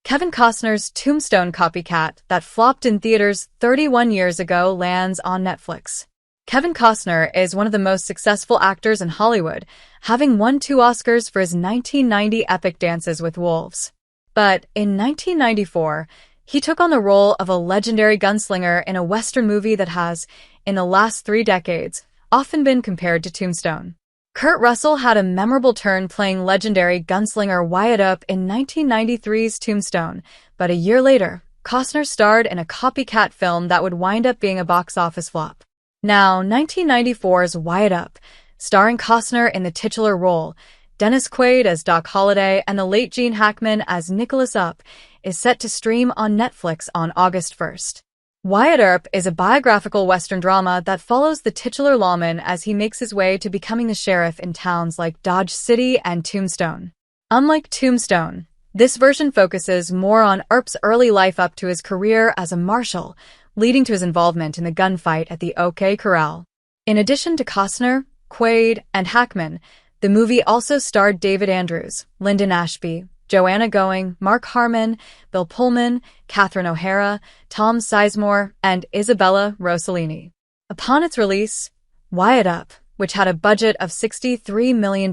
Kevin Costner's Tombstone Copycat that flopped in theaters 31 years ago lands on Netflix. Kevin Costner is one of the most successful actors in Hollywood, having won 2 Oscars for his 1990 epic Dances with Wolves. But in 1994, he took on the role of a legendary gunslinger in a Western movie that has, in the last 3 decades, often been compared to Tombstone. Kurt Russell had a memorable turn playing legendary gunslinger Wyatt Earp in 1993's Tombstone, but a year later, Costner starred in a copycat film that would wind up being a box office flop. Now, 1994's Wyatt Earp, starring Costner in the titular role, Dennis Quaid as Doc Holliday, and the late Gene Hackman as Nicholas Earp, is set to stream on Netflix on August 1st. Wyatt Earp is a biographical Western drama that follows the titular lawman as he makes his way to becoming the sheriff in towns like Dodge City and Tombstone. Unlike Tombstone, this version focuses more on Earp's early life up to his career as a marshal, leading to his involvement in the gunfight at the OK Corral. In addition to Costner, Quaid, and Hackman, the movie also starred David Andrews, Lyndon Ashby, Joanna Going, Mark Harmon, Bill Pullman, Catherine O'Hara, Tom Sizemore, and Isabella Rossellini. Upon its release, Wyatt Earp, which had a budget of $63 million,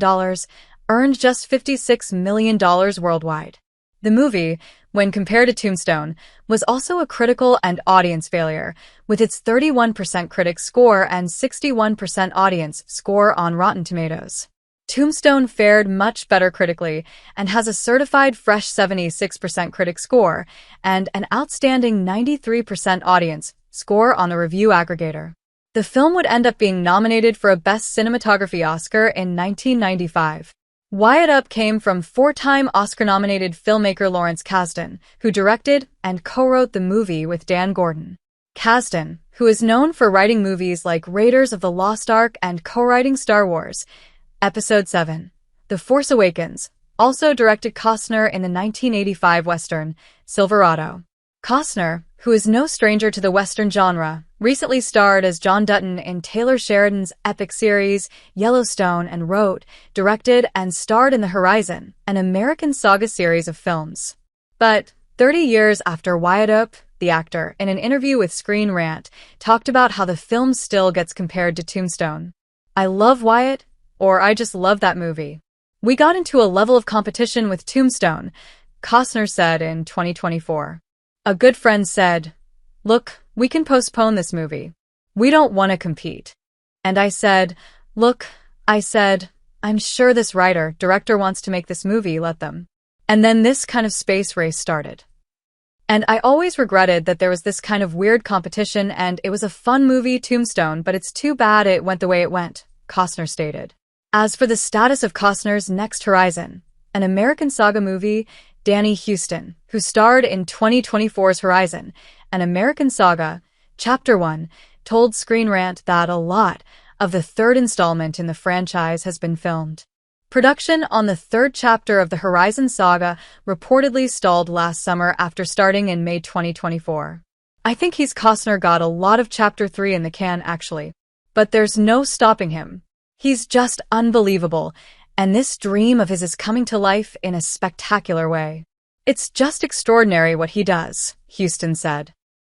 earned just $56 million worldwide. The movie, when compared to Tombstone, was also a critical and audience failure, with its 31% critic score and 61% audience score on Rotten Tomatoes. Tombstone fared much better critically and has a certified fresh 76% critic score and an outstanding 93% audience score on the review aggregator. The film would end up being nominated for a Best Cinematography Oscar in 1995. Wyatt Earp came from 4-time Oscar-nominated filmmaker Lawrence Kasdan, who directed and co-wrote the movie with Dan Gordon. Kasdan, who is known for writing movies like Raiders of the Lost Ark and co-writing Star Wars Episode 7, The Force Awakens, also directed Costner in the 1985 Western, Silverado. Costner, who is no stranger to the Western genre, recently starred as John Dutton in Taylor Sheridan's epic series, Yellowstone, and wrote, directed, and starred in The Horizon, an American Saga series of films. But 30 years after Wyatt Earp, the actor, in an interview with Screen Rant, talked about how the film still gets compared to Tombstone. "I love Wyatt, or I just love that movie. We got into a level of competition with Tombstone," Costner said in 2024. "A good friend said, 'Look, we can postpone this movie. We don't want to compete.' And I said, 'Look,' I said, 'I'm sure this writer, director wants to make this movie, let them.' And then this kind of space race started. And I always regretted that there was this kind of weird competition, and it was a fun movie, Tombstone, but it's too bad it went the way it went," Costner stated. As for the status of Costner's next Horizon, an American Saga movie, Danny Huston, who starred in 2024's Horizon, an American Saga, Chapter 1, told Screen Rant that a lot of the 3rd installment in the franchise has been filmed. Production on the 3rd chapter of the Horizon Saga reportedly stalled last summer after starting in May 2024. "I think Costner got a lot of Chapter 3 in the can, actually. But there's no stopping him. He's just unbelievable, and this dream of his is coming to life in a spectacular way. It's just extraordinary what he does," Huston said.